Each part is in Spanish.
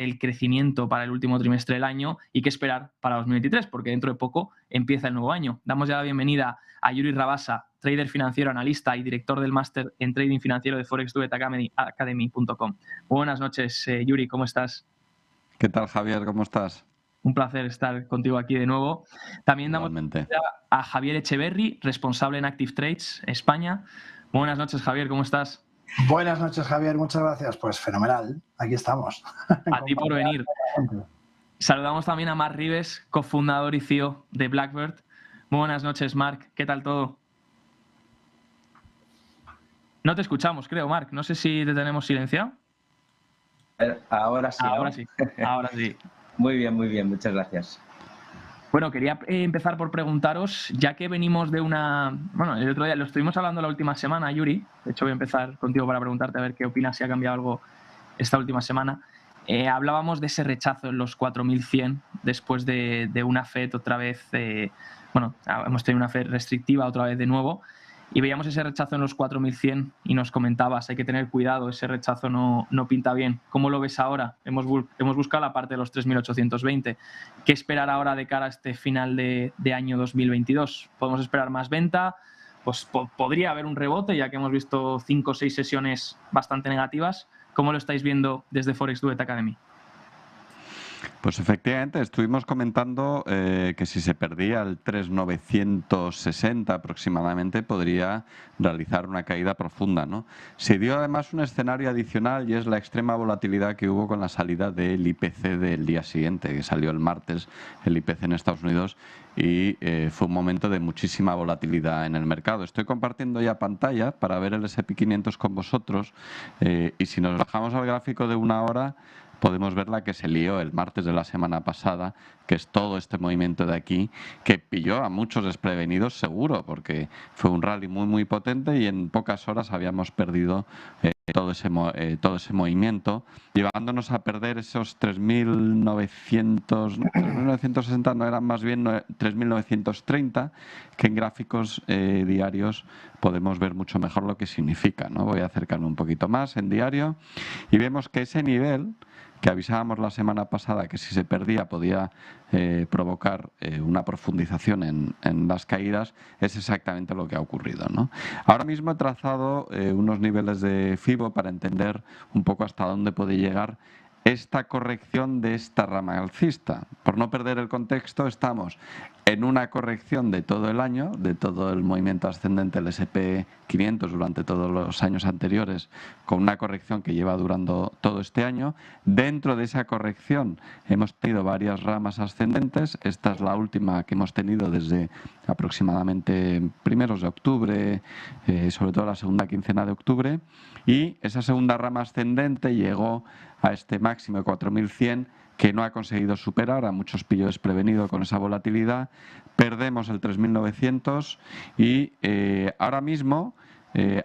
el crecimiento para el último trimestre del año y qué esperar para 2023, porque dentro de poco empieza el nuevo año. Damos ya la bienvenida a Yuri Rabasa, trader financiero, analista y director del máster en trading financiero de ForexDuetAcademy.com. Buenas noches, Yuri, ¿cómo estás? ¿Qué tal, Javier? ¿Cómo estás? Un placer estar contigo aquí de nuevo. También damos Igualmente. a Javier Echeverry, responsable en Active Trades España. Buenas noches, Javier, ¿cómo estás? Buenas noches, Javier, muchas gracias. Pues fenomenal, aquí estamos. A ti por venir. Saludamos también a Marc Rives, cofundador y CEO de Blackbird. Buenas noches, Marc, ¿qué tal todo? No te escuchamos, creo, Marc. No sé si te tenemos silenciado. Ahora sí, ¿no? Ahora sí. Muy bien, muchas gracias. Bueno, quería empezar por preguntaros, ya que venimos de una... Bueno, el otro día lo estuvimos hablando la última semana, Yuri. De hecho, voy a empezar contigo para preguntarte a ver qué opinas, si ha cambiado algo esta última semana. Hablábamos de ese rechazo en los 4.100 después de una Fed otra vez... hemos tenido una Fed restrictiva otra vez de nuevo. Y veíamos ese rechazo en los 4.100 y nos comentabas, hay que tener cuidado, ese rechazo no pinta bien. ¿Cómo lo ves ahora? Hemos buscado la parte de los 3.820. ¿Qué esperar ahora de cara a este final de año 2022? ¿Podemos esperar más venta? Pues podría haber un rebote, ya que hemos visto 5 o 6 sesiones bastante negativas. ¿Cómo lo estáis viendo desde Forex Duet Academy? Pues efectivamente, estuvimos comentando que si se perdía el 3.960 aproximadamente, podría realizar una caída profunda, ¿no? Se dio además un escenario adicional y es la extrema volatilidad que hubo con la salida del IPC del día siguiente, que salió el martes el IPC en Estados Unidos y fue un momento de muchísima volatilidad en el mercado. Estoy compartiendo ya pantalla para ver el S&P 500 con vosotros y si nos bajamos al gráfico de una hora, podemos ver la que se lió el martes de la semana pasada, que es todo este movimiento de aquí, que pilló a muchos desprevenidos seguro, porque fue un rally muy potente y en pocas horas habíamos perdido todo ese movimiento, llevándonos a perder esos 3.960, no eran más bien 3.930, que en gráficos diarios podemos ver mucho mejor lo que significa, ¿no? Voy a acercarme un poquito más en diario y vemos que ese nivel que avisábamos la semana pasada que si se perdía podía provocar una profundización en las caídas, es exactamente lo que ha ocurrido, ¿no? Ahora mismo he trazado unos niveles de FIBO para entender un poco hasta dónde puede llegar esta corrección de esta rama alcista. Por no perder el contexto, estamos en una corrección de todo el año, de todo el movimiento ascendente del S&P 500 durante todos los años anteriores, con una corrección que lleva durando todo este año. Dentro de esa corrección hemos tenido varias ramas ascendentes. Esta es la última que hemos tenido desde aproximadamente primeros de octubre, sobre todo la segunda quincena de octubre, y esa segunda rama ascendente llegó a este máximo de 4.100 que no ha conseguido superar, a muchos pilló desprevenido con esa volatilidad, perdemos el 3.900 y ahora mismo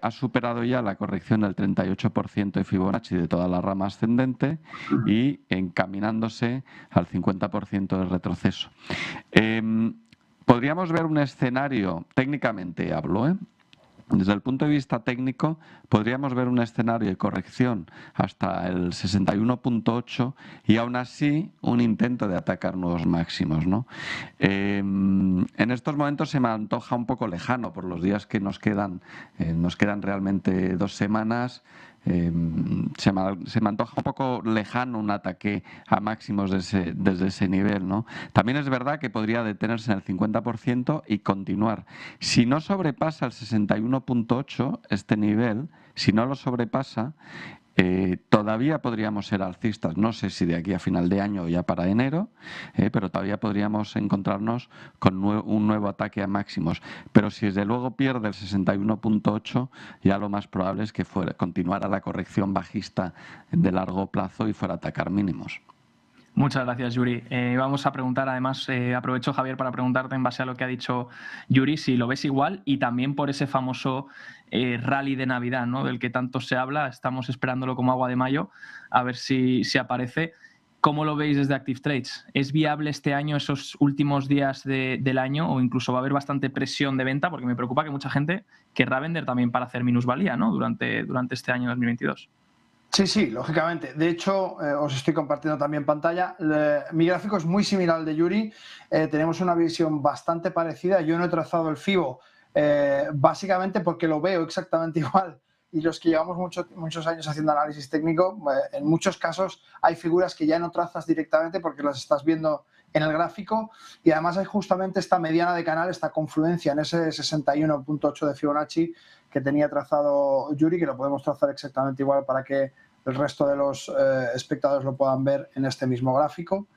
ha superado ya la corrección del 38% de Fibonacci de toda la rama ascendente y encaminándose al 50% del retroceso. Podríamos ver un escenario, técnicamente hablo, desde el punto de vista técnico, podríamos ver un escenario de corrección hasta el 61.8 y aún así un intento de atacar nuevos máximos, ¿no? En estos momentos se me antoja un poco lejano por los días que nos quedan realmente 2 semanas. Se me antoja un poco lejano un ataque a máximos desde ese nivel, ¿no? También es verdad que podría detenerse en el 50% y continuar. Si no sobrepasa el 61.8, este nivel, si no lo sobrepasa, todavía podríamos ser alcistas. No sé si de aquí a final de año o ya para enero, pero todavía podríamos encontrarnos con un nuevo ataque a máximos. Pero si desde luego pierde el 61.8, ya lo más probable es que continuara la corrección bajista de largo plazo y fuera a atacar mínimos. Muchas gracias, Yuri. Vamos a preguntar, además, aprovecho, Javier, para preguntarte en base a lo que ha dicho Yuri, si lo ves igual y también por ese famoso rally de Navidad, ¿no? Del que tanto se habla, estamos esperándolo como agua de mayo, a ver si aparece. ¿Cómo lo veis desde Active Trades? ¿Es viable este año, esos últimos días del año, o incluso va a haber bastante presión de venta? Porque me preocupa que mucha gente querrá vender también para hacer minusvalía, ¿no? Durante este año 2022. Sí, sí, lógicamente. De hecho, os estoy compartiendo también pantalla. Mi gráfico es muy similar al de Yuri. Tenemos una visión bastante parecida. Yo no he trazado el FIBO básicamente porque lo veo exactamente igual. Y los que llevamos muchos años haciendo análisis técnico, en muchos casos hay figuras que ya no trazas directamente porque las estás viendo en el gráfico, y además hay justamente esta mediana de canal, esta confluencia en ese 61.8 de Fibonacci que tenía trazado Yuri, que lo podemos trazar exactamente igual para que el resto de los espectadores lo puedan ver en este mismo gráfico,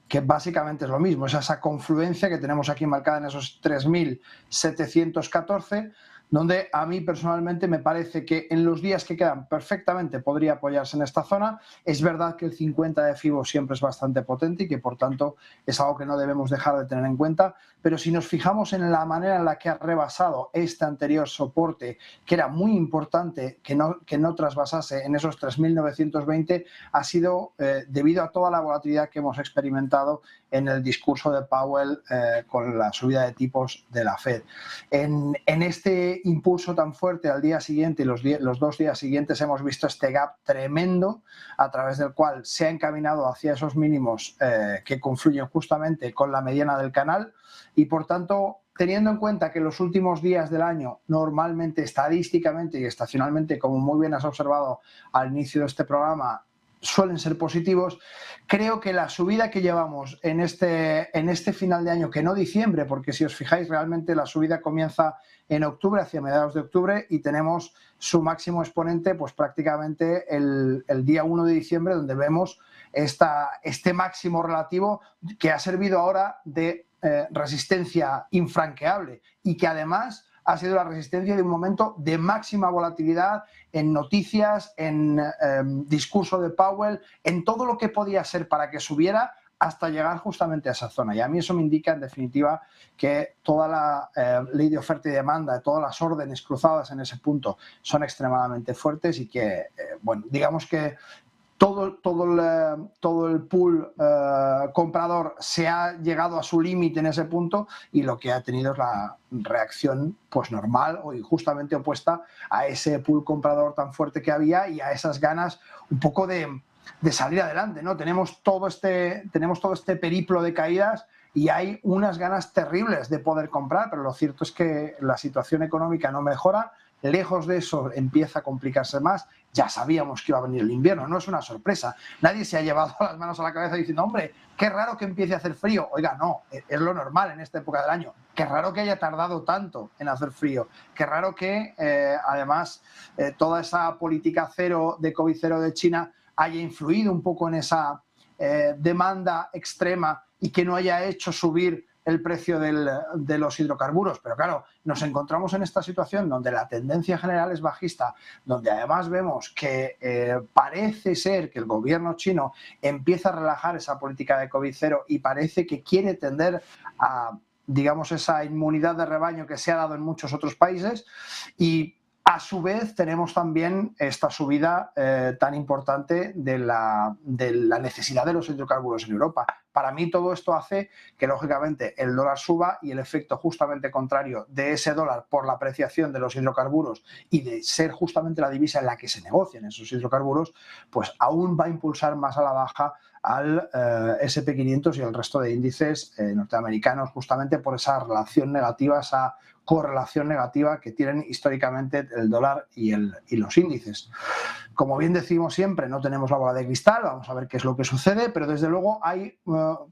que básicamente es lo mismo, es esa confluencia que tenemos aquí marcada en esos 3.714, donde a mí personalmente me parece que en los días que quedan perfectamente podría apoyarse en esta zona. Es verdad que el 50 de FIBO siempre es bastante potente y que por tanto es algo que no debemos dejar de tener en cuenta, pero si nos fijamos en la manera en la que ha rebasado este anterior soporte, que era muy importante que no trasvasase en esos 3.920, ha sido debido a toda la volatilidad que hemos experimentado en el discurso de Powell con la subida de tipos de la Fed. En este impulso tan fuerte al día siguiente y los 2 días siguientes hemos visto este gap tremendo a través del cual se ha encaminado hacia esos mínimos que confluyen justamente con la mediana del canal, y por tanto, teniendo en cuenta que los últimos días del año normalmente, estadísticamente y estacionalmente, como muy bien has observado al inicio de este programa, suelen ser positivos, creo que la subida que llevamos en este final de año, que no diciembre, porque si os fijáis realmente la subida comienza en octubre, hacia mediados de octubre, y tenemos su máximo exponente pues prácticamente el día 1 de diciembre, donde vemos este máximo relativo que ha servido ahora de resistencia infranqueable y que además ha sido la resistencia de un momento de máxima volatilidad en noticias, en discurso de Powell, en todo lo que podía ser para que subiera hasta llegar justamente a esa zona. Y a mí eso me indica, en definitiva, que toda la ley de oferta y demanda, todas las órdenes cruzadas en ese punto son extremadamente fuertes y que, bueno, digamos que todo el pool comprador se ha llegado a su límite en ese punto, y lo que ha tenido es la reacción pues normal y justamente opuesta a ese pool comprador tan fuerte que había y a esas ganas un poco de salir adelante, ¿no? Tenemos todo este periplo de caídas y hay unas ganas terribles de poder comprar, pero lo cierto es que la situación económica no mejora. Lejos de eso empieza a complicarse más. Ya sabíamos que iba a venir el invierno, no es una sorpresa. Nadie se ha llevado las manos a la cabeza diciendo, hombre, qué raro que empiece a hacer frío. Oiga, no, es lo normal en esta época del año. Qué raro que haya tardado tanto en hacer frío. Qué raro que, además, toda esa política cero de COVID cero de China haya influido un poco en esa demanda extrema y que no haya hecho subir el precio de los hidrocarburos. Pero claro, nos encontramos en esta situación donde la tendencia general es bajista, donde además vemos que parece ser que el gobierno chino empieza a relajar esa política de COVID cero y parece que quiere tender a, digamos, esa inmunidad de rebaño que se ha dado en muchos otros países, y a su vez tenemos también esta subida tan importante de la necesidad de los hidrocarburos en Europa. Para mí todo esto hace que lógicamente el dólar suba, y el efecto justamente contrario de ese dólar por la apreciación de los hidrocarburos y de ser justamente la divisa en la que se negocian esos hidrocarburos, pues aún va a impulsar más a la baja al S&P 500 y el resto de índices norteamericanos, justamente por esa relación negativa, esa correlación negativa que tienen históricamente el dólar y los índices. Como bien decimos siempre, no tenemos la bola de cristal, vamos a ver qué es lo que sucede, pero desde luego hay,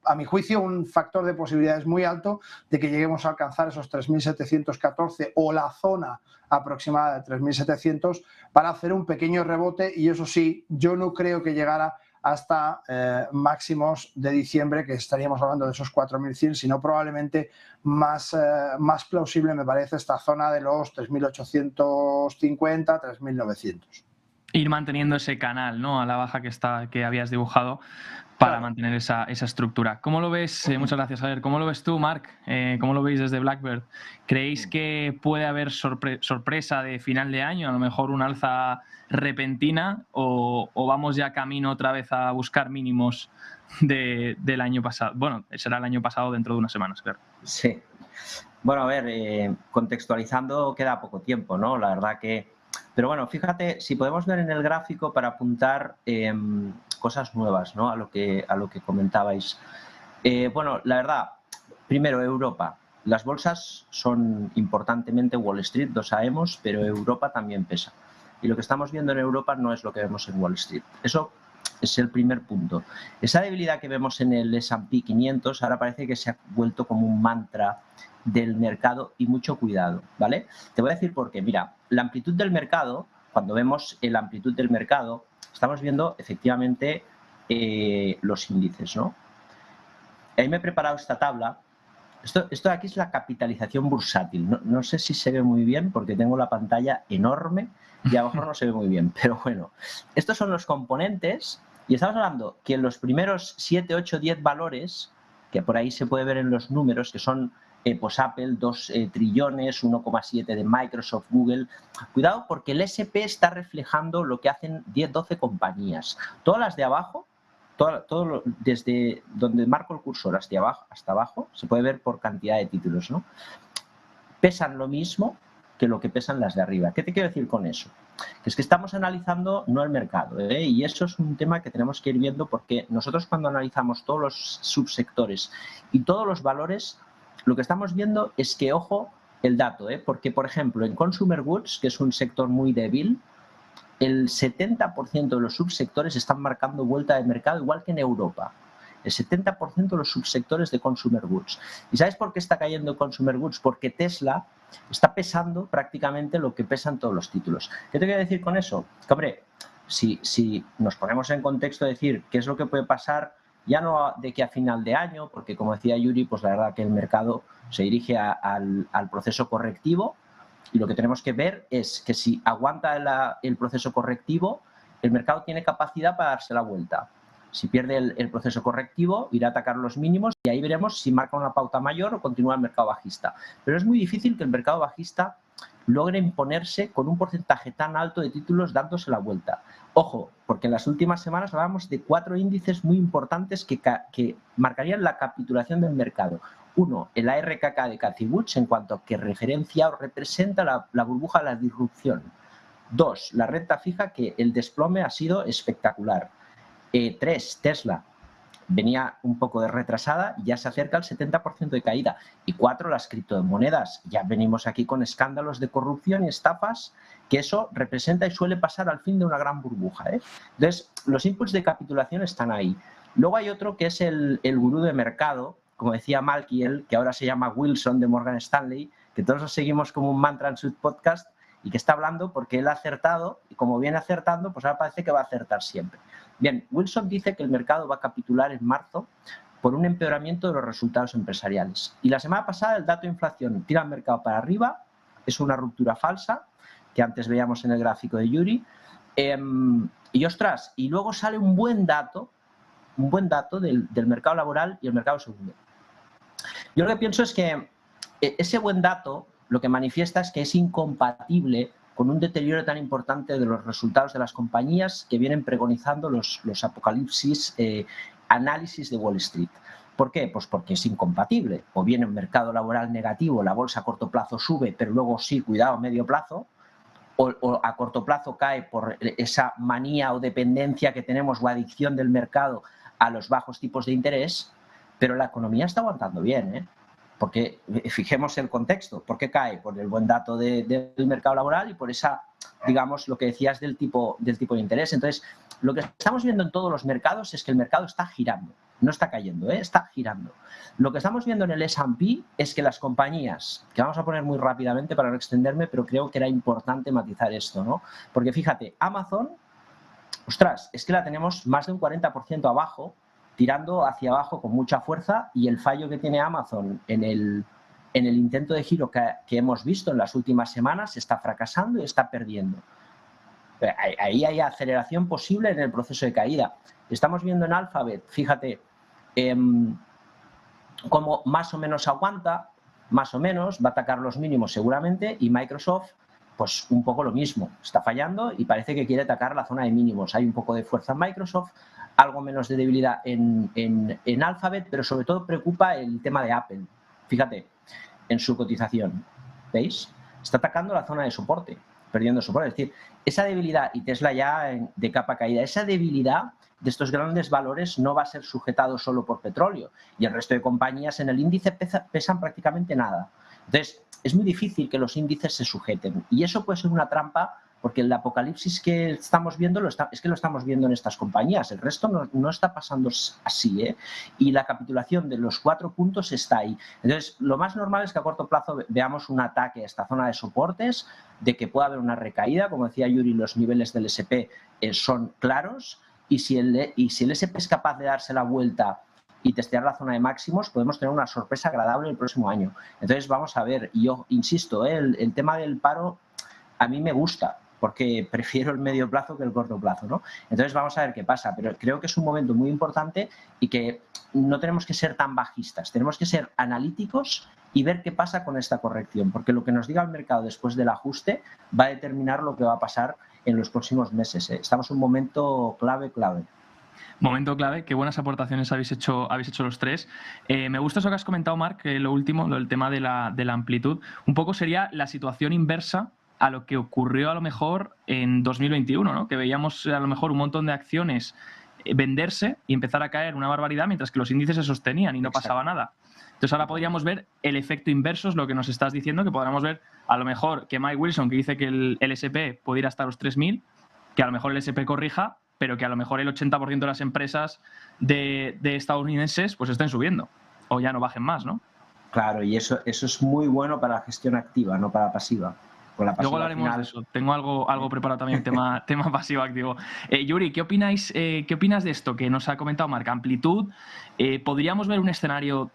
a mi juicio, un factor de posibilidades muy alto de que lleguemos a alcanzar esos 3.714 o la zona aproximada de 3.700 para hacer un pequeño rebote, y eso sí, yo no creo que llegara hasta máximos de diciembre, que estaríamos hablando de esos 4.100, sino probablemente más plausible me parece esta zona de los 3.850, 3.900. Ir manteniendo ese canal, ¿no?, a la baja que habías dibujado para claro, mantener esa estructura. ¿Cómo lo ves? Muchas gracias, Javier. ¿Cómo lo ves tú, Marc? ¿Cómo lo veis desde Blackbird? ¿Creéis que puede haber sorpresa de final de año, a lo mejor una alza repentina, o vamos ya camino otra vez a buscar mínimos del año pasado? Bueno, será el año pasado dentro de unas semanas, claro. Sí. Bueno, a ver, contextualizando, queda poco tiempo, ¿no? La verdad que Pero bueno, fíjate, si podemos ver en el gráfico para apuntar cosas nuevas, ¿no? a lo que comentabais. Bueno, la verdad, primero Europa. Las bolsas son importantemente Wall Street, lo sabemos, pero Europa también pesa. Y lo que estamos viendo en Europa no es lo que vemos en Wall Street. Eso es el primer punto. Esa debilidad que vemos en el S&P 500 ahora parece que se ha vuelto como un mantra del mercado y mucho cuidado, ¿vale? Te voy a decir por qué. Mira, la amplitud del mercado, cuando vemos la amplitud del mercado, estamos viendo efectivamente los índices, ¿no? Ahí me he preparado esta tabla. Esto de aquí es la capitalización bursátil. No sé si se ve muy bien porque tengo la pantalla enorme y a lo mejor no se ve muy bien, pero bueno. Estos son los componentes y estamos hablando que en los primeros 7, 8, 10 valores, que por ahí se puede ver en los números, que son pues Apple, 2 trillones, 1,7 de Microsoft, Google. Cuidado porque el SP está reflejando lo que hacen 10, 12 compañías. Todas las de abajo, desde donde marco el cursor hasta abajo, se puede ver por cantidad de títulos, ¿no? Pesan lo mismo que lo que pesan las de arriba. ¿Qué te quiero decir con eso? Que es que estamos analizando no el mercado, y eso es un tema que tenemos que ir viendo porque nosotros cuando analizamos todos los subsectores y todos los valores, lo que estamos viendo es que, ojo, el dato, porque, por ejemplo, en Consumer Goods, que es un sector muy débil, el 70% de los subsectores están marcando vuelta de mercado, igual que en Europa. El 70% de los subsectores de Consumer Goods. ¿Y sabes por qué está cayendo Consumer Goods? Porque Tesla está pesando prácticamente lo que pesan todos los títulos. ¿Qué te quiero decir con eso? Que, hombre, si nos ponemos en contexto de decir qué es lo que puede pasar, ya no de que a final de año, porque como decía Yuri, pues la verdad que el mercado se dirige al proceso correctivo y lo que tenemos que ver es que si aguanta el proceso correctivo, el mercado tiene capacidad para darse la vuelta. Si pierde el proceso correctivo, irá a atacar los mínimos y ahí veremos si marca una pauta mayor o continúa el mercado bajista. Pero es muy difícil que el mercado bajista logre imponerse con un porcentaje tan alto de títulos dándose la vuelta. Ojo, porque en las últimas semanas hablábamos de 4 índices muy importantes que marcarían la capitulación del mercado. Uno, el ARKK de Cathie Wood en cuanto a que referencia o representa la burbuja de la disrupción. 2, la renta fija, que el desplome ha sido espectacular. 3, Tesla, venía un poco de retrasada y ya se acerca al 70% de caída. Y 4, las criptomonedas. Ya venimos aquí con escándalos de corrupción y estafas, que eso representa y suele pasar al fin de una gran burbuja. Entonces, los inputs de capitulación están ahí. Luego hay otro que es el gurú de mercado, como decía Malkiel, que ahora se llama Wilson de Morgan Stanley, que todos lo seguimos como un mantra en su podcast y que está hablando porque él ha acertado y como viene acertando, pues ahora parece que va a acertar siempre. Bien, Wilson dice que el mercado va a capitular en marzo por un empeoramiento de los resultados empresariales. Y la semana pasada el dato de inflación tira el mercado para arriba, es una ruptura falsa, que antes veíamos en el gráfico de Yuri, y ostras, y luego sale un buen dato del mercado laboral y el mercado segundo. Yo lo que pienso es que ese buen dato lo que manifiesta es que es incompatible con un deterioro tan importante de los resultados de las compañías que vienen pregonizando los apocalipsis análisis de Wall Street. ¿Por qué? Pues porque es incompatible. O viene un mercado laboral negativo, la bolsa a corto plazo sube, pero luego sí, cuidado, a medio plazo, o a corto plazo cae por esa manía o dependencia que tenemos o adicción del mercado a los bajos tipos de interés, pero la economía está aguantando bien, porque fijemos el contexto. ¿Por qué cae? Por el buen dato del mercado laboral y por esa, digamos, lo que decías del tipo de interés. Entonces, lo que estamos viendo en todos los mercados es que el mercado está girando, no está cayendo, está girando. Lo que estamos viendo en el S&P es que las compañías, que vamos a poner muy rápidamente para no extenderme, pero creo que era importante matizar esto, ¿no? Porque fíjate, Amazon, ostras, es que la tenemos más de un 40% abajo, tirando hacia abajo con mucha fuerza, y el fallo que tiene Amazon en el intento de giro que hemos visto en las últimas semanas está fracasando y está perdiendo. Ahí hay aceleración posible en el proceso de caída. Estamos viendo en Alphabet, fíjate, cómo más o menos aguanta, más o menos, va a atacar los mínimos seguramente, y Microsoft, pues un poco lo mismo, está fallando y parece que quiere atacar la zona de mínimos. Hay un poco de fuerza en Microsoft, algo menos de debilidad en Alphabet, pero sobre todo preocupa el tema de Apple. Fíjate, en su cotización, ¿veis? Está atacando la zona de soporte. perdiendo soporte. Es decir, esa debilidad, y Tesla ya de capa caída, esa debilidad de estos grandes valores no va a ser sujetado solo por petróleo, y el resto de compañías en el índice pesan prácticamente nada. Entonces, es muy difícil que los índices se sujeten, y eso puede ser una trampa, porque el apocalipsis que estamos viendo es que lo estamos viendo en estas compañías. El resto no está pasando así, ¿eh? Y la capitulación de los 4 puntos está ahí. Entonces, lo más normal es que a corto plazo veamos un ataque a esta zona de soportes, de que pueda haber una recaída. Como decía Yuri, los niveles del SP son claros, y si el SP es capaz de darse la vuelta y testear la zona de máximos, podemos tener una sorpresa agradable el próximo año. Entonces, vamos a ver. Y yo insisto, el tema del paro a mí me gusta, porque prefiero el medio plazo que el corto plazo, ¿no? Entonces vamos a ver qué pasa, pero creo que es un momento muy importante y que no tenemos que ser tan bajistas, tenemos que ser analíticos y ver qué pasa con esta corrección, porque lo que nos diga el mercado después del ajuste va a determinar lo que va a pasar en los próximos meses, ¿eh? Estamos en un momento clave. Momento clave, qué buenas aportaciones habéis hecho los tres. Me gusta eso que has comentado, Marc, lo último, el tema de la amplitud. Un poco sería la situación inversa a lo que ocurrió a lo mejor en 2021, ¿no? Que veíamos a lo mejor un montón de acciones venderse y empezar a caer una barbaridad, mientras que los índices se sostenían y no pasaba nada. Entonces ahora podríamos ver el efecto inverso, es lo que nos estás diciendo, que podríamos ver a lo mejor que Mike Wilson, que dice que el SP puede ir hasta los 3.000, que a lo mejor el SP corrija, pero que a lo mejor el 80% de las empresas de estadounidenses pues estén subiendo o ya no bajen más, ¿no? Claro, y eso es muy bueno para la gestión activa, no para la pasiva. Luego hablaremos de eso. Tengo algo preparado también, tema pasivo-activo. Yuri, ¿qué opinas de esto que nos ha comentado Marc? Amplitud, ¿podríamos ver un escenario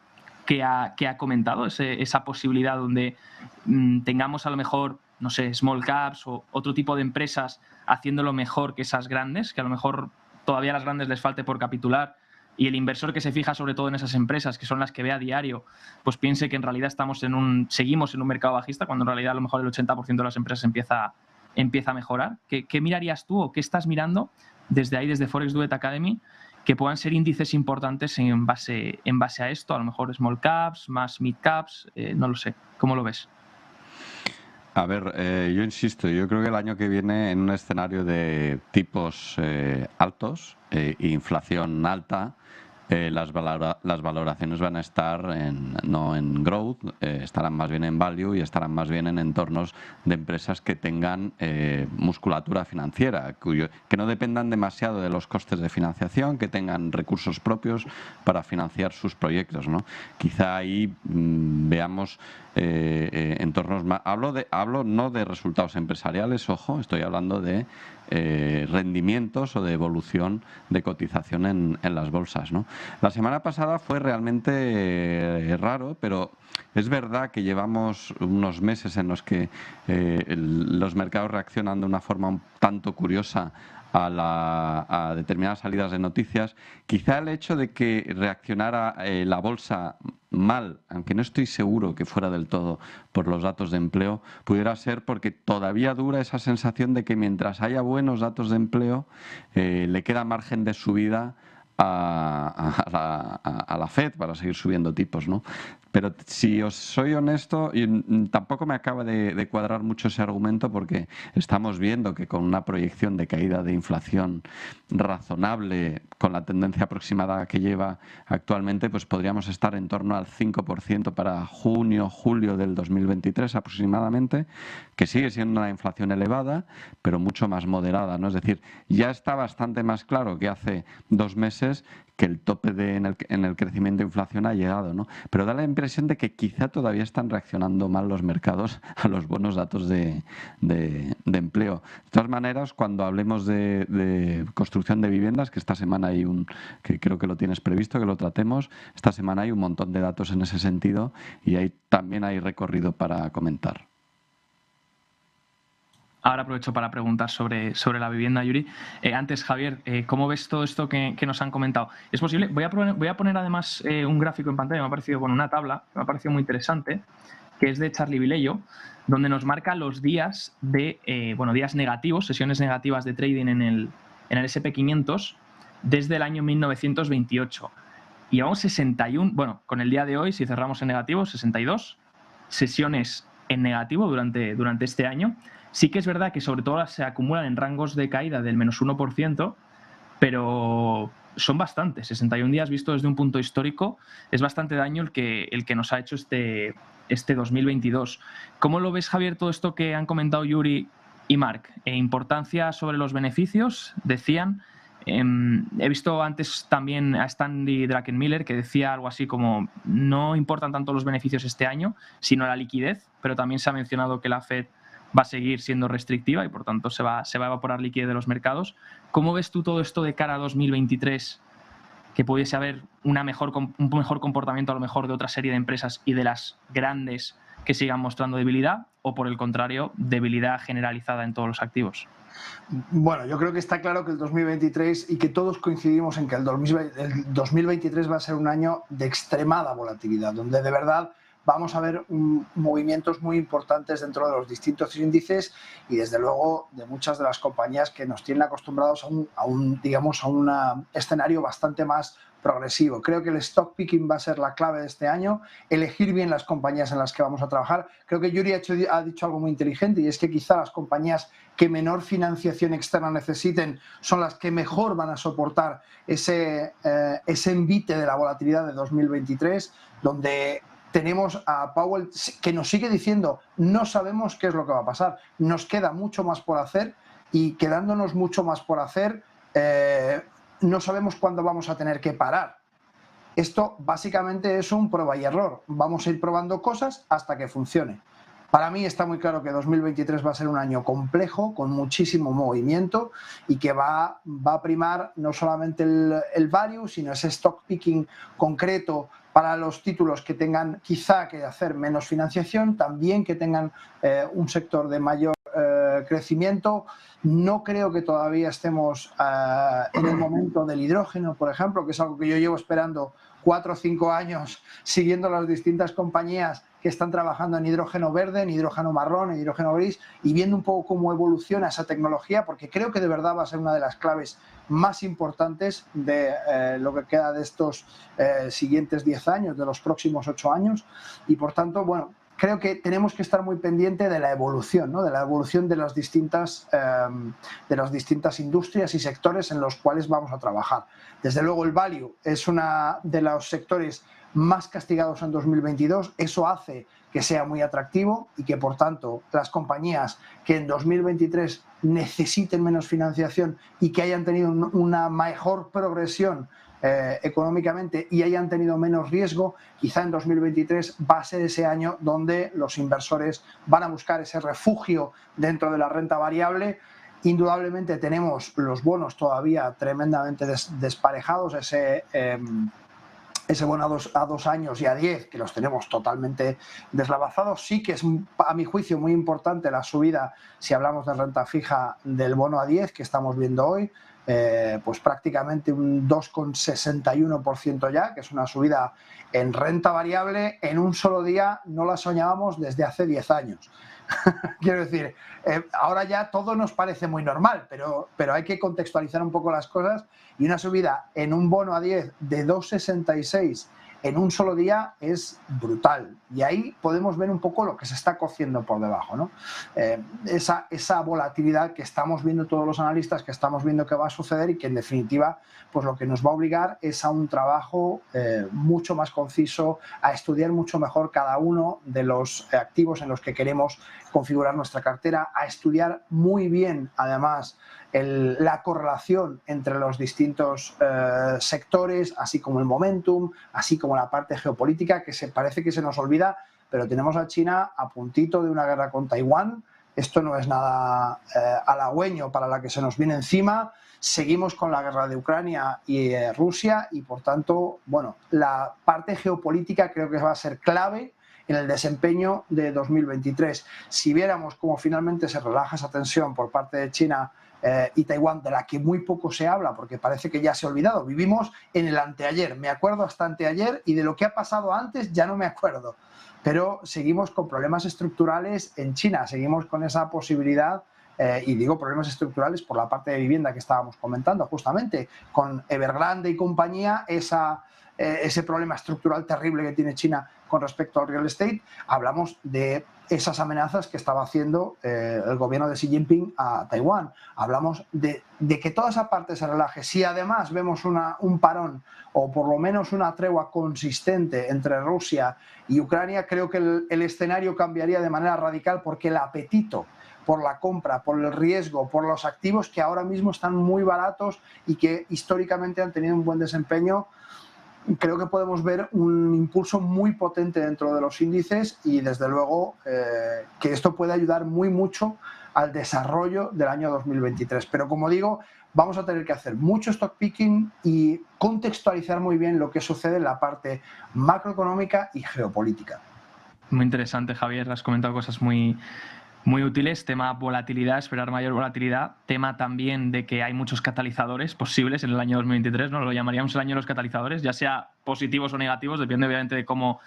que ha comentado, esa posibilidad donde tengamos a lo mejor, no sé, small caps o otro tipo de empresas haciéndolo mejor que esas grandes, que a lo mejor todavía a las grandes les falte por capitular, y el inversor que se fija sobre todo en esas empresas, que son las que ve a diario, pues piense que en realidad seguimos en un mercado bajista, cuando en realidad a lo mejor el 80% de las empresas empieza a mejorar? ¿Qué mirarías tú o qué estás mirando desde ahí, desde Forex Duet Academy, que puedan ser índices importantes en base a esto? A lo mejor small caps, más mid caps, no lo sé. ¿Cómo lo ves? A ver, yo insisto, yo creo que el año que viene, en un escenario de tipos altos e inflación alta, las valoraciones van a estar no en growth, estarán más bien en value y estarán más bien en entornos de empresas que tengan musculatura financiera, que no dependan demasiado de los costes de financiación, que tengan recursos propios para financiar sus proyectos, ¿no? Quizá ahí veamos entornos más... Hablo no de resultados empresariales, ojo, estoy hablando de rendimientos o de evolución de cotización en las bolsas, ¿no? La semana pasada fue realmente raro, pero es verdad que llevamos unos meses en los que los mercados reaccionan de una forma un tanto curiosa a determinadas salidas de noticias. Quizá el hecho de que reaccionara la bolsa mal, aunque no estoy seguro que fuera del todo por los datos de empleo, pudiera ser porque todavía dura esa sensación de que mientras haya buenos datos de empleo, le queda margen de subida a la Fed para seguir subiendo tipos, ¿no? Pero si os soy honesto, tampoco me acaba de cuadrar mucho ese argumento, porque estamos viendo que con una proyección de caída de inflación razonable, con la tendencia aproximada que lleva actualmente, pues podríamos estar en torno al 5% para junio, julio del 2023 aproximadamente, que sigue siendo una inflación elevada, pero mucho más moderada, ¿no? Es decir, ya está bastante más claro que hace 2 meses que el tope en el crecimiento de inflación ha llegado, ¿no? Pero da la impresión de que quizá todavía están reaccionando mal los mercados a los buenos datos de empleo. De todas maneras, cuando hablemos de construcción de viviendas, que esta semana que creo que lo tienes previsto, que lo tratemos, esta semana hay un montón de datos en ese sentido y ahí también hay recorrido para comentar. Ahora aprovecho para preguntar sobre la vivienda, Yuri. Antes, Javier, ¿cómo ves todo esto que nos han comentado? ¿Es posible? Voy a poner además un gráfico en pantalla, me ha parecido con una tabla, me ha parecido muy interesante, que es de Charlie Vilello, donde nos marca los días días negativos, sesiones negativas de trading en el SP500 desde el año 1928. Y vamos 61, con el día de hoy, si cerramos en negativo, 62 sesiones en negativo durante este año. Sí que es verdad que sobre todo se acumulan en rangos de caída del menos 1%, pero son bastantes. 61 días visto desde un punto histórico es bastante daño el que nos ha hecho este 2022. ¿Cómo lo ves, Javier, todo esto que han comentado Yuri y Marc? Importancia sobre los beneficios, decían. He visto antes también a Stanley Druckenmiller que decía algo así como no importan tanto los beneficios este año, sino la liquidez, pero también se ha mencionado que la Fed va a seguir siendo restrictiva y por tanto se va a evaporar liquidez de los mercados. ¿Cómo ves tú todo esto de cara a 2023? Que pudiese haber un mejor comportamiento a lo mejor de otra serie de empresas y de las grandes que sigan mostrando debilidad, o por el contrario, debilidad generalizada en todos los activos. Bueno, yo creo que está claro que el 2023, y que todos coincidimos en que el 2023 va a ser un año de extremada volatilidad, donde de verdad vamos a ver movimientos muy importantes dentro de los distintos índices y desde luego de muchas de las compañías que nos tienen acostumbrados a un escenario bastante más progresivo. Creo que el stock picking va a ser la clave de este año, elegir bien las compañías en las que vamos a trabajar. Creo que Yuri ha dicho algo muy inteligente, y es que quizá las compañías que menor financiación externa necesiten son las que mejor van a soportar ese envite de la volatilidad de 2023, donde tenemos a Powell que nos sigue diciendo no sabemos qué es lo que va a pasar, nos queda mucho más por hacer, y quedándonos mucho más por hacer no sabemos cuándo vamos a tener que parar. Esto básicamente es un prueba y error, vamos a ir probando cosas hasta que funcione. Para mí está muy claro que 2023 va a ser un año complejo, con muchísimo movimiento, y que va a primar no solamente el value, sino ese stock picking concreto para los títulos que tengan quizá que hacer menos financiación, también que tengan un sector de mayor crecimiento. No creo que todavía estemos en el momento del hidrógeno, por ejemplo, que es algo que yo llevo esperando 4 o 5 años siguiendo las distintas compañías que están trabajando en hidrógeno verde, en hidrógeno marrón, en hidrógeno gris, y viendo un poco cómo evoluciona esa tecnología, porque creo que de verdad va a ser una de las claves más importantes de lo que queda de estos siguientes 10 años, de los próximos 8 años, y por tanto, bueno, creo que tenemos que estar muy pendiente de la evolución, ¿no? De la evolución de las distintas industrias y sectores en los cuales vamos a trabajar. Desde luego el value es uno de los sectores más castigados en 2022, eso hace que sea muy atractivo y que por tanto las compañías que en 2023 necesiten menos financiación y que hayan tenido una mejor progresión económicamente y hayan tenido menos riesgo, quizá en 2023 va a ser ese año donde los inversores van a buscar ese refugio dentro de la renta variable. Indudablemente tenemos los bonos todavía tremendamente desparejados, ese bono a 2 años y a 10, que los tenemos totalmente deslavazados. Sí que es, a mi juicio, muy importante la subida, si hablamos de renta fija, del bono a 10 que estamos viendo hoy, pues prácticamente un 2,61% ya, que es una subida en renta variable en un solo día, no la soñábamos desde hace 10 años. Quiero decir, ahora ya todo nos parece muy normal, pero hay que contextualizar un poco las cosas, y una subida en un bono a 10 de 2,66 en un solo día es brutal, y ahí podemos ver un poco lo que se está cociendo por debajo, ¿no? Esa volatilidad que estamos viendo todos los analistas, que estamos viendo que va a suceder, y que en definitiva pues lo que nos va a obligar es a un trabajo mucho más conciso, a estudiar mucho mejor cada uno de los activos en los que queremos configurar nuestra cartera, a estudiar muy bien además la correlación entre los distintos sectores, así como el momentum, así como la parte geopolítica, que parece que se nos olvida, pero tenemos a China a puntito de una guerra con Taiwán. Esto no es nada halagüeño para la que se nos viene encima. Seguimos con la guerra de Ucrania y Rusia, y por tanto, bueno, la parte geopolítica creo que va a ser clave en el desempeño de 2023. Si viéramos cómo finalmente se relaja esa tensión por parte de China y Taiwán, de la que muy poco se habla porque parece que ya se ha olvidado. Vivimos en el anteayer, me acuerdo hasta anteayer, y de lo que ha pasado antes ya no me acuerdo. Pero seguimos con problemas estructurales en China, seguimos con esa posibilidad, y digo problemas estructurales por la parte de vivienda que estábamos comentando, justamente con Evergrande y compañía, esa ese problema estructural terrible que tiene China con respecto al real estate, hablamos de esas amenazas que estaba haciendo el gobierno de Xi Jinping a Taiwán. Hablamos de que toda esa parte se relaje. Si además vemos un parón o por lo menos una tregua consistente entre Rusia y Ucrania, creo que el escenario cambiaría de manera radical, porque el apetito por la compra, por el riesgo, por los activos que ahora mismo están muy baratos y que históricamente han tenido un buen desempeño, creo que podemos ver un impulso muy potente dentro de los índices y desde luego que esto puede ayudar mucho al desarrollo del año 2023. Pero como digo, vamos a tener que hacer mucho stock picking y contextualizar muy bien lo que sucede en la parte macroeconómica y geopolítica. Muy interesante, Javier. Has comentado cosas muy útiles. Tema volatilidad, esperar mayor volatilidad. Tema también de que hay muchos catalizadores posibles en el año 2023, ¿no? Lo llamaríamos el año de los catalizadores, ya sea positivos o negativos, depende obviamente de cómo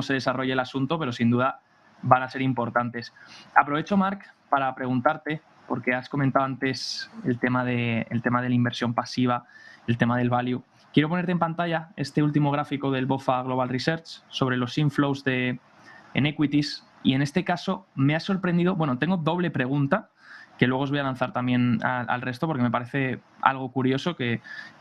se desarrolle el asunto, pero sin duda van a ser importantes. Aprovecho, Marc, para preguntarte, porque has comentado antes el tema de la inversión pasiva, el tema del value. Quiero ponerte en pantalla este último gráfico del BofA Global Research sobre los inflows en equities. Y en este caso me ha sorprendido, bueno, tengo doble pregunta que luego os voy a lanzar también al resto, porque me parece algo curioso que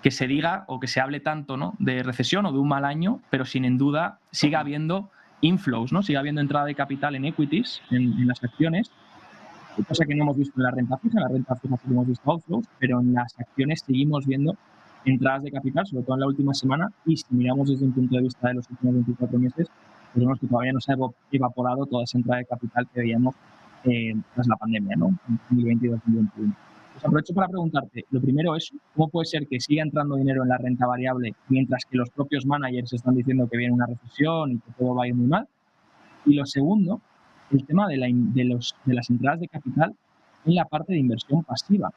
se diga o que se hable tanto, ¿no?, de recesión o de un mal año, pero sin duda siga habiendo inflows, ¿no? Siga habiendo entrada de capital en equities, en las acciones, cosa que no hemos visto en la renta fija. En la renta fija sí hemos visto outflows, pero en las acciones seguimos viendo entradas de capital, sobre todo en la última semana, y si miramos desde un punto de vista de los últimos 24 meses, vemos que todavía no se ha evaporado toda esa entrada de capital que veíamos tras la pandemia, ¿no?, en 2020 y 2021. Pues aprovecho para preguntarte, lo primero es, ¿cómo puede ser que siga entrando dinero en la renta variable mientras que los propios managers están diciendo que viene una recesión y que todo va a ir muy mal? Y lo segundo, el tema de las entradas de capital en la parte de inversión pasiva.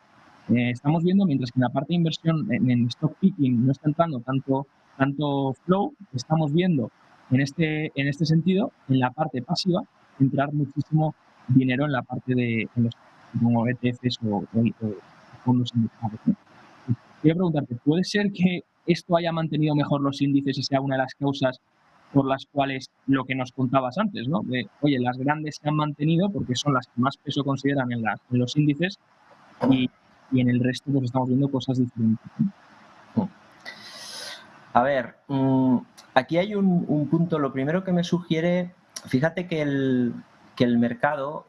Estamos viendo, mientras que en la parte de inversión, en stock picking, no está entrando tanto flow, estamos viendo en este sentido, en la parte pasiva, entrar muchísimo dinero en la parte de los como ETFs o fondos indexados, ¿no? Quiero preguntarte, ¿puede ser que esto haya mantenido mejor los índices y sea una de las causas por las cuales lo que nos contabas antes, ¿no? De, oye, las grandes se han mantenido porque son las que más peso consideran en los índices y en el resto pues estamos viendo cosas diferentes, ¿no? A ver, aquí hay un punto. Lo primero que me sugiere, fíjate que el mercado,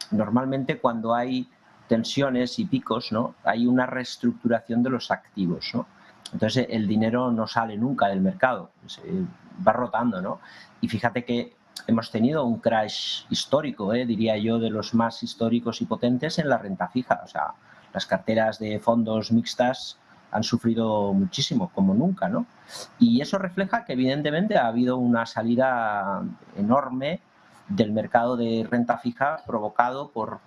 normalmente cuando hay tensiones y picos, ¿no?, hay una reestructuración de los activos, ¿no? Entonces el dinero no sale nunca del mercado, va rotando, ¿no? Y fíjate que hemos tenido un crash histórico, diría yo, de los más históricos y potentes en la renta fija. O sea, las carteras de fondos mixtas han sufrido muchísimo, como nunca, ¿no? Y eso refleja que evidentemente ha habido una salida enorme del mercado de renta fija provocado por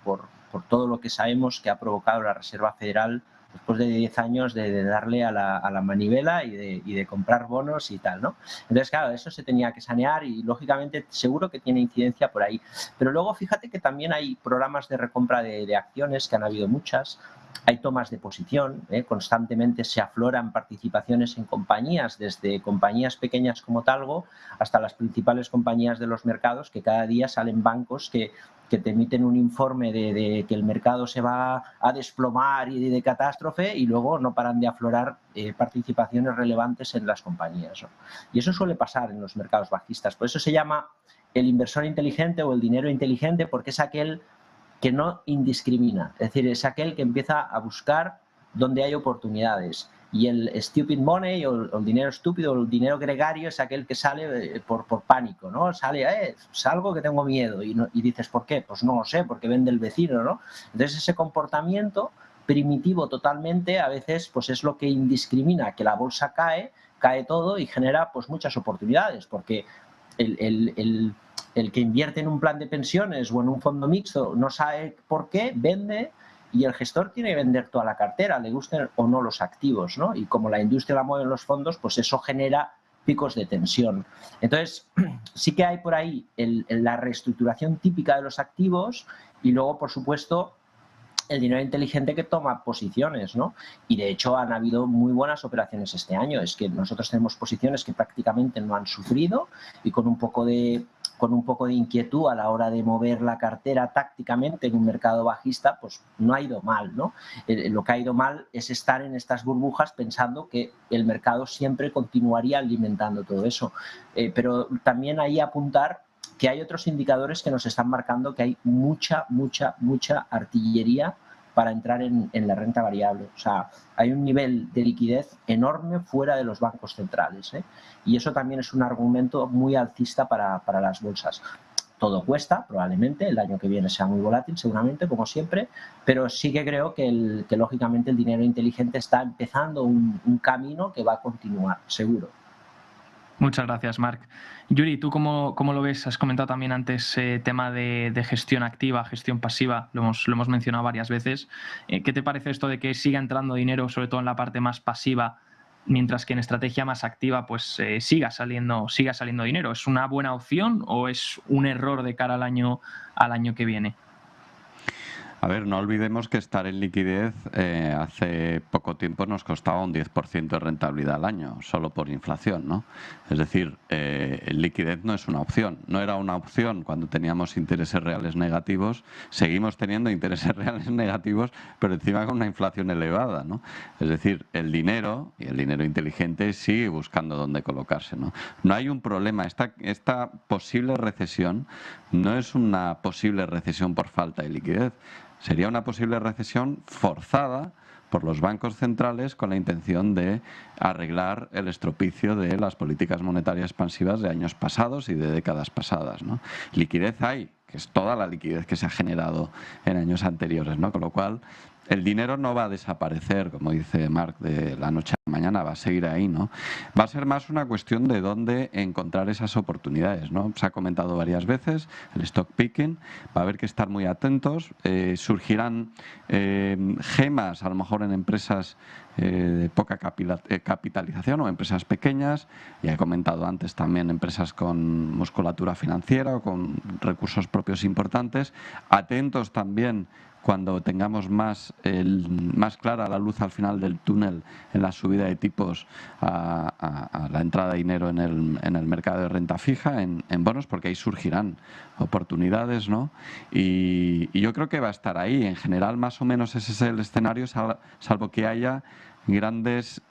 todo lo que sabemos que ha provocado la Reserva Federal después de 10 años de darle a la manivela y de comprar bonos y tal, ¿no? Entonces, claro, eso se tenía que sanear y, lógicamente, seguro que tiene incidencia por ahí. Pero luego, fíjate que también hay programas de recompra de acciones, que han habido muchas. Hay tomas de posición, constantemente se afloran participaciones en compañías, desde compañías pequeñas como Talgo hasta las principales compañías de los mercados, que cada día salen bancos que te emiten un informe de que el mercado se va a desplomar y de catástrofe, y luego no paran de aflorar participaciones relevantes en las compañías, ¿no? Y eso suele pasar en los mercados bajistas. Por eso se llama el inversor inteligente o el dinero inteligente, porque es aquel que no indiscrimina, es decir, es aquel que empieza a buscar donde hay oportunidades. Y el stupid money o el dinero estúpido o el dinero gregario es aquel que sale por pánico, ¿no? Salgo que tengo miedo y dices, ¿por qué? Pues no lo sé, porque vende el vecino, ¿no? Entonces ese comportamiento primitivo totalmente a veces pues es lo que indiscrimina, que la bolsa cae todo y genera pues muchas oportunidades, porque el que invierte en un plan de pensiones o en un fondo mixto no sabe por qué, vende, y el gestor tiene que vender toda la cartera, le gusten o no los activos, ¿no? Y como la industria la mueven los fondos, pues eso genera picos de tensión. Entonces, sí que hay por ahí la reestructuración típica de los activos y luego, por supuesto, el dinero inteligente que toma posiciones, ¿no? Y de hecho han habido muy buenas operaciones este año. Es que nosotros tenemos posiciones que prácticamente no han sufrido y con un poco de inquietud a la hora de mover la cartera tácticamente en un mercado bajista, pues no ha ido mal, ¿no? Lo que ha ido mal es estar en estas burbujas pensando que el mercado siempre continuaría alimentando todo eso. Pero también ahí apuntar que hay otros indicadores que nos están marcando que hay mucha artillería para entrar en la renta variable. O sea, hay un nivel de liquidez enorme fuera de los bancos centrales, ¿eh? Y eso también es un argumento muy alcista para las bolsas. Todo cuesta, probablemente, el año que viene sea muy volátil, seguramente, como siempre, pero sí que creo que lógicamente el dinero inteligente está empezando un camino que va a continuar, seguro. Muchas gracias, Marc. Yuri, ¿tú cómo lo ves? Has comentado también antes tema de gestión activa, gestión pasiva, lo hemos mencionado varias veces. ¿Qué te parece esto de que siga entrando dinero, sobre todo en la parte más pasiva, mientras que en estrategia más activa pues siga saliendo dinero? ¿Es una buena opción o es un error de cara al año que viene? A ver, no olvidemos que estar en liquidez hace poco tiempo nos costaba un 10% de rentabilidad al año, solo por inflación, ¿no? Es decir, liquidez no es una opción. No era una opción cuando teníamos intereses reales negativos. Seguimos teniendo intereses reales negativos, pero encima con una inflación elevada, ¿no? Es decir, el dinero, y el dinero inteligente, sigue buscando dónde colocarse, ¿no? No hay un problema. Esta posible recesión no es una posible recesión por falta de liquidez. Sería una posible recesión forzada por los bancos centrales con la intención de arreglar el estropicio de las políticas monetarias expansivas de años pasados y de décadas pasadas, ¿no? Liquidez hay, que es toda la liquidez que se ha generado en años anteriores, ¿no? Con lo cual, el dinero no va a desaparecer, como dice Marc, de la noche a la mañana, va a seguir ahí, ¿no? Va a ser más una cuestión de dónde encontrar esas oportunidades, ¿no? Se ha comentado varias veces, el stock picking, va a haber que estar muy atentos, surgirán gemas, a lo mejor en empresas de poca capitalización o empresas pequeñas, ya he comentado antes también empresas con musculatura financiera o con recursos propios importantes, atentos también cuando tengamos más clara la luz al final del túnel en la subida de tipos a la entrada de dinero en el mercado de renta fija, en bonos, porque ahí surgirán oportunidades, ¿no? Y yo creo que va a estar ahí. En general, más o menos ese es el escenario, salvo que haya grandes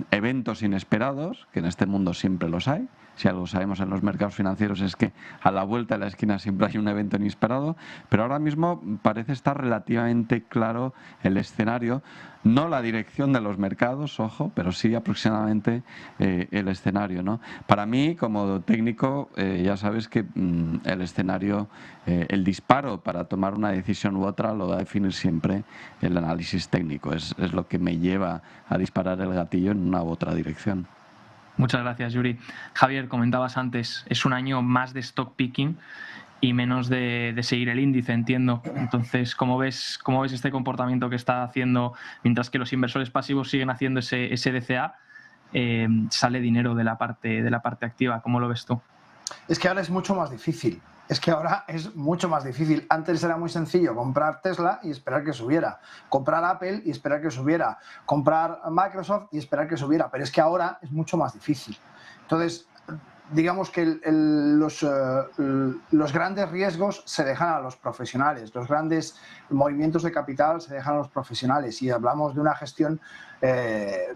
eventos inesperados, que en este mundo siempre los hay. Si algo sabemos en los mercados financieros es que a la vuelta de la esquina siempre hay un evento inesperado, pero ahora mismo parece estar relativamente claro el escenario, no la dirección de los mercados, ojo, pero sí aproximadamente el escenario, ¿no? Para mí, como técnico, ya sabes que el escenario, el disparo para tomar una decisión u otra lo va a definir siempre el análisis técnico, es lo que me lleva a disparar el gatillo en una u otra dirección. Muchas gracias, Yuri. Javier, comentabas antes, es un año más de stock picking y menos de seguir el índice, entiendo. Entonces, ¿cómo ves este comportamiento que está haciendo, mientras que los inversores pasivos siguen haciendo ese DCA, sale dinero de la parte activa? ¿Cómo lo ves tú? Es que ahora es mucho más difícil. Antes era muy sencillo comprar Tesla y esperar que subiera, comprar Apple y esperar que subiera, comprar Microsoft y esperar que subiera, pero es que ahora es mucho más difícil. Entonces, digamos que los grandes riesgos se dejan a los profesionales, los grandes movimientos de capital se dejan a los profesionales y hablamos de una gestión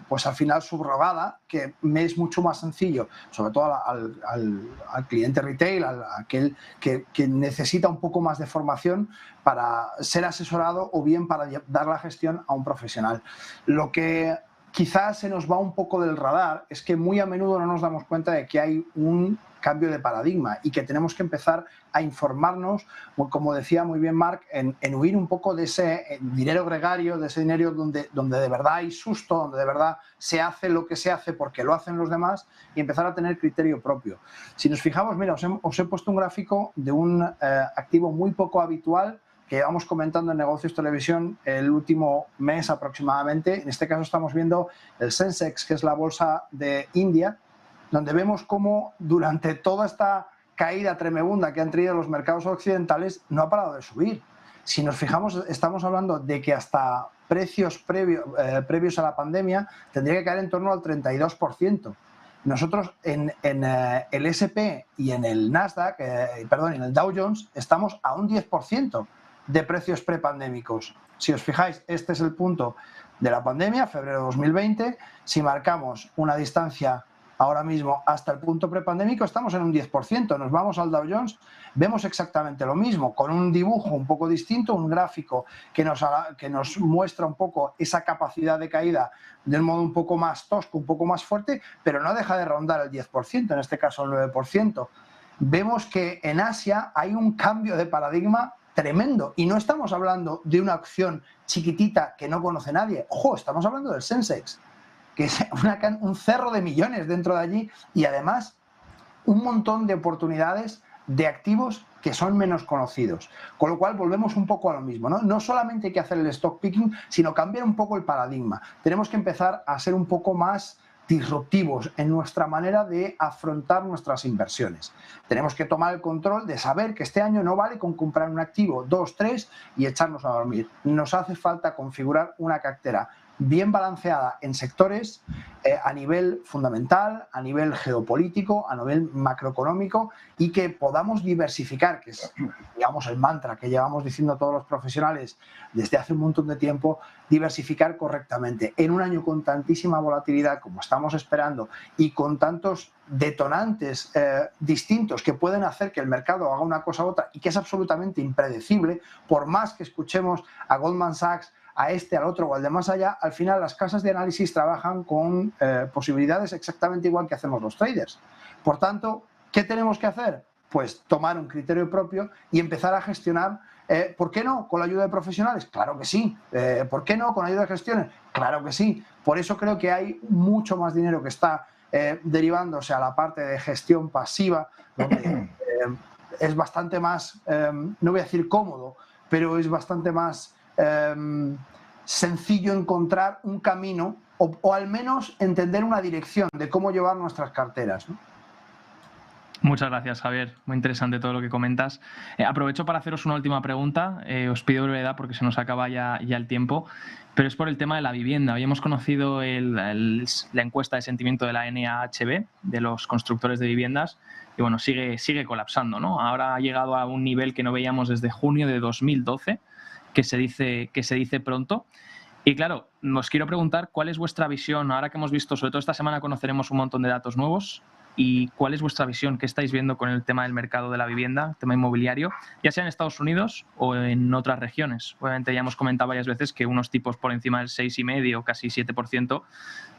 pues al final subrogada, que me es mucho más sencillo, sobre todo al cliente retail, a aquel que necesita un poco más de formación para ser asesorado o bien para dar la gestión a un profesional. Lo que quizás se nos va un poco del radar es que muy a menudo no nos damos cuenta de que hay un cambio de paradigma y que tenemos que empezar a informarnos, como decía muy bien Marc, en huir un poco de ese dinero gregario, de ese dinero donde de verdad hay susto, donde de verdad se hace lo que se hace porque lo hacen los demás, y empezar a tener criterio propio. Si nos fijamos, mira, os he puesto un gráfico de un activo muy poco habitual que llevamos comentando en Negocios Televisión el último mes aproximadamente. En este caso estamos viendo el Sensex, que es la bolsa de India, donde vemos cómo durante toda esta caída tremenda que han tenido los mercados occidentales no ha parado de subir. Si nos fijamos, estamos hablando de que hasta precios previos a la pandemia tendría que caer en torno al 32%. Nosotros en el S&P y en el Nasdaq, en el Dow Jones, estamos a un 10% de precios prepandémicos. Si os fijáis, este es el punto de la pandemia, febrero de 2020. Si marcamos una distancia ahora mismo hasta el punto prepandémico, estamos en un 10%. Nos vamos al Dow Jones, vemos exactamente lo mismo, con un dibujo un poco distinto, un gráfico que nos muestra un poco esa capacidad de caída de un modo un poco más tosco, un poco más fuerte, pero no deja de rondar el 10%, en este caso el 9%. Vemos que en Asia hay un cambio de paradigma tremendo, y no estamos hablando de una acción chiquitita que no conoce nadie. Ojo, estamos hablando del Sensex, que es un cerro de millones dentro de allí, y además un montón de oportunidades de activos que son menos conocidos. Con lo cual volvemos un poco a lo mismo, ¿no? No solamente hay que hacer el stock picking, sino cambiar un poco el paradigma. Tenemos que empezar a ser un poco más disruptivos en nuestra manera de afrontar nuestras inversiones. Tenemos que tomar el control de saber que este año no vale con comprar un activo, 2, 3 y echarnos a dormir. Nos hace falta configurar una cartera bien balanceada en sectores a nivel fundamental, a nivel geopolítico, a nivel macroeconómico, y que podamos diversificar, que es, digamos, el mantra que llevamos diciendo todos los profesionales desde hace un montón de tiempo, diversificar correctamente. En un año con tantísima volatilidad como estamos esperando y con tantos detonantes distintos que pueden hacer que el mercado haga una cosa u otra y que es absolutamente impredecible, por más que escuchemos a Goldman Sachs, a este, al otro o al de más allá, al final las casas de análisis trabajan con posibilidades exactamente igual que hacemos los traders. Por tanto, ¿qué tenemos que hacer? Pues tomar un criterio propio y empezar a gestionar. ¿Por qué no? ¿Con la ayuda de profesionales? Claro que sí. ¿Por qué no? ¿Con la ayuda de gestiones? Claro que sí. Por eso creo que hay mucho más dinero que está derivándose a la parte de gestión pasiva, donde es bastante más, no voy a decir cómodo, pero es bastante más sencillo encontrar un camino o al menos entender una dirección de cómo llevar nuestras carteras, ¿no? Muchas gracias, Javier. Muy interesante todo lo que comentas. Aprovecho para haceros una última pregunta. Os pido brevedad porque se nos acaba ya el tiempo, pero es por el tema de la vivienda. Habíamos conocido la encuesta de sentimiento de la NAHB, de los constructores de viviendas, y bueno, sigue colapsando, ¿no? Ahora ha llegado a un nivel que no veíamos desde junio de 2012, que se dice pronto. Y claro, os quiero preguntar cuál es vuestra visión, ahora que hemos visto, sobre todo esta semana conoceremos un montón de datos nuevos, y cuál es vuestra visión, qué estáis viendo con el tema del mercado de la vivienda, el tema inmobiliario, ya sea en Estados Unidos o en otras regiones. Obviamente ya hemos comentado varias veces que unos tipos por encima del 6,5%, casi 7%,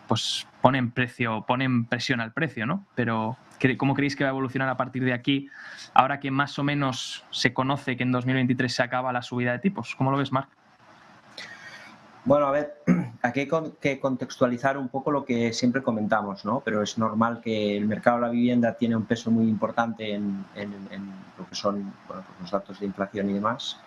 pues ponen presión al precio, ¿no? Pero ¿cómo creéis que va a evolucionar a partir de aquí, ahora que más o menos se conoce que en 2023 se acaba la subida de tipos? ¿Cómo lo ves, Marc? Bueno, a ver, aquí hay que contextualizar un poco lo que siempre comentamos, ¿no? Pero es normal que el mercado de la vivienda tiene un peso muy importante en lo que son, bueno, pues los datos de inflación y demás,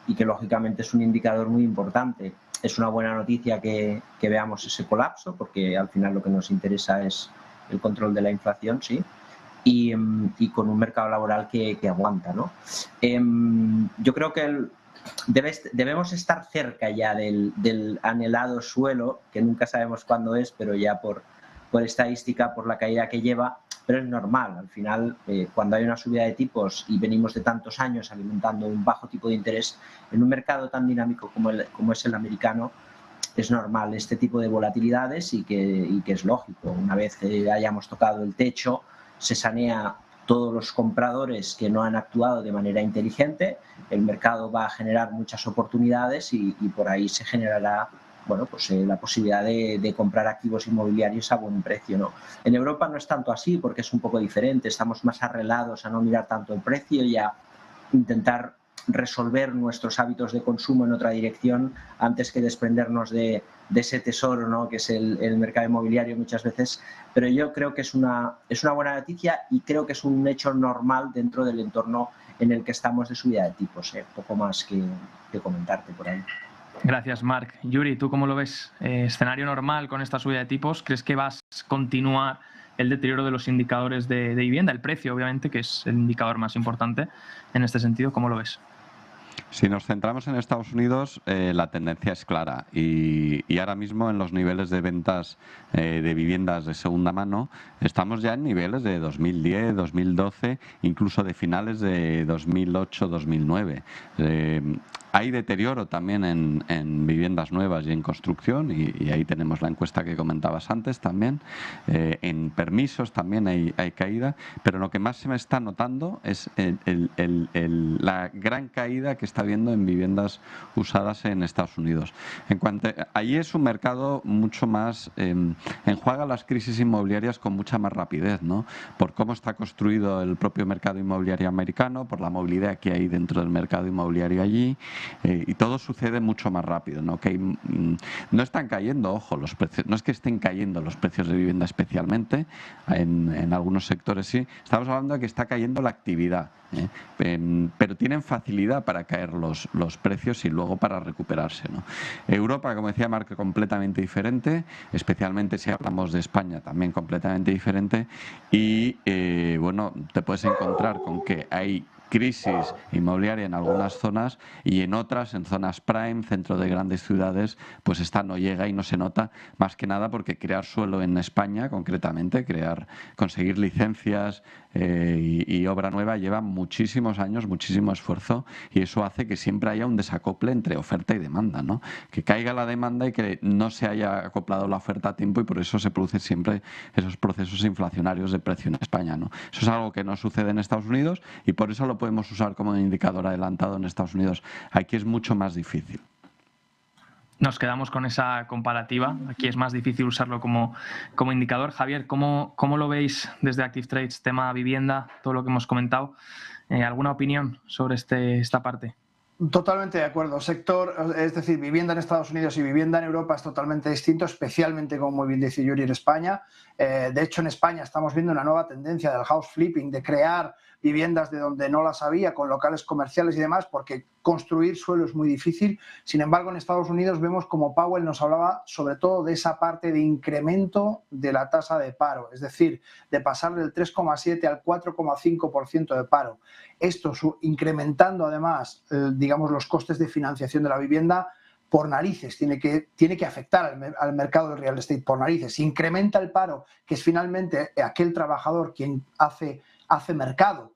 y que lógicamente es un indicador muy importante. Es una buena noticia que veamos ese colapso, porque al final lo que nos interesa es el control de la inflación, sí, y con un mercado laboral que aguanta, ¿no? Yo creo que debemos estar cerca ya del anhelado suelo, que nunca sabemos cuándo es, pero ya por estadística, por la caída que lleva, pero es normal. Al final, cuando hay una subida de tipos y venimos de tantos años alimentando un bajo tipo de interés, en un mercado tan dinámico como es el americano, es normal este tipo de volatilidades y que es lógico. Una vez que hayamos tocado el techo, se sanea todos los compradores que no han actuado de manera inteligente, el mercado va a generar muchas oportunidades y por ahí se generará, bueno, pues la posibilidad de comprar activos inmobiliarios a buen precio, ¿no? En Europa no es tanto así porque es un poco diferente, estamos más arrelados a no mirar tanto el precio y a intentar resolver nuestros hábitos de consumo en otra dirección antes que desprendernos de ese tesoro, ¿no? Que es el mercado inmobiliario muchas veces. Pero yo creo que es una buena noticia y creo que es un hecho normal dentro del entorno en el que estamos de subida de tipos. Poco más que comentarte por ahí. Gracias, Marc. Yuri, ¿tú cómo lo ves? ¿Escenario normal con esta subida de tipos? ¿Crees que vas a continuar el deterioro de los indicadores de vivienda? El precio, obviamente, que es el indicador más importante en este sentido. ¿Cómo lo ves? Si nos centramos en Estados Unidos, la tendencia es clara y ahora mismo en los niveles de ventas de viviendas de segunda mano estamos ya en niveles de 2010, 2012, incluso de finales de 2008, 2009. Hay deterioro también en viviendas nuevas y en construcción y ahí tenemos la encuesta que comentabas antes también. En permisos también hay caída, pero lo que más se me está notando es la gran caída que está habiendo en viviendas usadas en Estados Unidos. Allí es un mercado mucho más, enjuaga las crisis inmobiliarias con mucha más rapidez, ¿no? Por cómo está construido el propio mercado inmobiliario americano, por la movilidad que hay dentro del mercado inmobiliario allí. Y todo sucede mucho más rápido, ¿no? No están cayendo, ojo, los precios, no es que estén cayendo los precios de vivienda especialmente, en algunos sectores sí, estamos hablando de que está cayendo la actividad, pero tienen facilidad para caer los precios y luego para recuperarse, ¿no? Europa, como decía Marc, completamente diferente, especialmente si hablamos de España, también completamente diferente y bueno, te puedes encontrar con que hay crisis inmobiliaria en algunas zonas y en otras, en zonas prime, centro de grandes ciudades, pues esta no llega y no se nota, más que nada porque crear suelo en España, concretamente, conseguir licencias y obra nueva lleva muchísimos años, muchísimo esfuerzo y eso hace que siempre haya un desacople entre oferta y demanda, ¿no? Que caiga la demanda y que no se haya acoplado la oferta a tiempo y por eso se producen siempre esos procesos inflacionarios de precio en España, ¿no? Eso es algo que no sucede en Estados Unidos y por eso lo podemos usar como indicador adelantado en Estados Unidos. Aquí es mucho más difícil. Nos quedamos con esa comparativa. Aquí es más difícil usarlo como indicador. Javier, ¿cómo lo veis desde Active Trades? Tema vivienda, todo lo que hemos comentado. ¿Alguna opinión sobre esta parte? Totalmente de acuerdo. Sector, es decir, vivienda en Estados Unidos y vivienda en Europa es totalmente distinto, especialmente, como muy bien dice Yuri, en España. De hecho, en España estamos viendo una nueva tendencia del house flipping, de crear viviendas de donde no las había, con locales comerciales y demás, porque construir suelo es muy difícil. Sin embargo, en Estados Unidos vemos como Powell nos hablaba sobre todo de esa parte de incremento de la tasa de paro, es decir, de pasar del 3,7 al 4,5% de paro. Esto incrementando además, digamos, los costes de financiación de la vivienda por narices, tiene que afectar al mercado del real estate por narices. Si incrementa el paro, que es finalmente aquel trabajador quien hace mercado,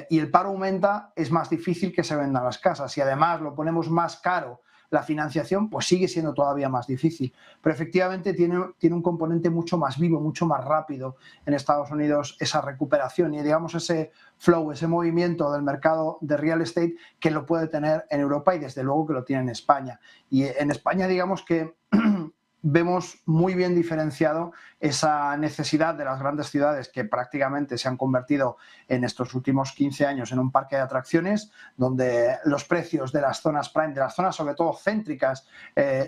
y el paro aumenta, es más difícil que se vendan las casas. Si además lo ponemos más caro la financiación, pues sigue siendo todavía más difícil. Pero efectivamente tiene un componente mucho más vivo, mucho más rápido en Estados Unidos esa recuperación y digamos ese flow, ese movimiento del mercado de real estate que lo puede tener en Europa y desde luego que lo tiene en España. Y en España digamos que vemos muy bien diferenciado esa necesidad de las grandes ciudades que prácticamente se han convertido en estos últimos 15 años en un parque de atracciones donde los precios de las zonas prime, de las zonas sobre todo céntricas,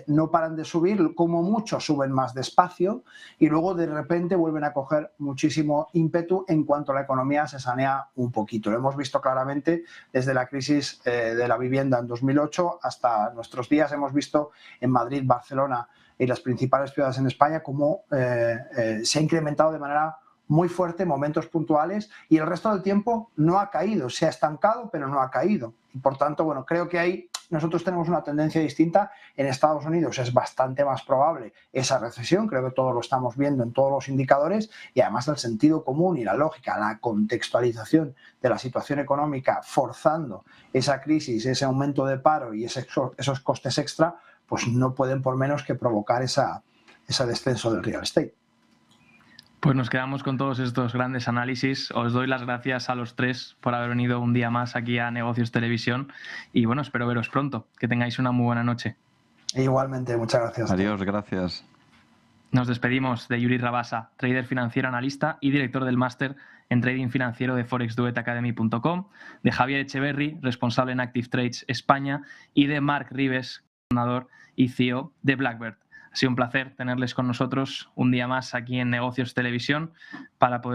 no paran de subir, como mucho suben más despacio y luego de repente vuelven a coger muchísimo ímpetu en cuanto la economía se sanea un poquito. Lo hemos visto claramente desde la crisis de la vivienda en 2008 hasta nuestros días. Hemos visto en Madrid, Barcelona y las principales ciudades en España cómo se ha incrementado de manera muy fuerte en momentos puntuales y el resto del tiempo no ha caído, se ha estancado pero no ha caído. Y por tanto, bueno, creo que ahí nosotros tenemos una tendencia distinta. En Estados Unidos es bastante más probable esa recesión, creo que todos lo estamos viendo en todos los indicadores y además el sentido común y la lógica, la contextualización de la situación económica forzando esa crisis, ese aumento de paro y esos costes extra, pues no pueden por menos que provocar ese descenso del real estate. Pues nos quedamos con todos estos grandes análisis. Os doy las gracias a los tres por haber venido un día más aquí a Negocios Televisión y bueno, espero veros pronto. Que tengáis una muy buena noche. Igualmente, muchas gracias. Adiós, gracias. Nos despedimos de Yuri Rabasa, trader financiero analista y director del máster en trading financiero de forexduetacademy.com, de Javier Echeverry, responsable en Active Trades España, y de Marc Ribes, fundador y CEO de Blackbird. Ha sido un placer tenerles con nosotros un día más aquí en Negocios Televisión para poder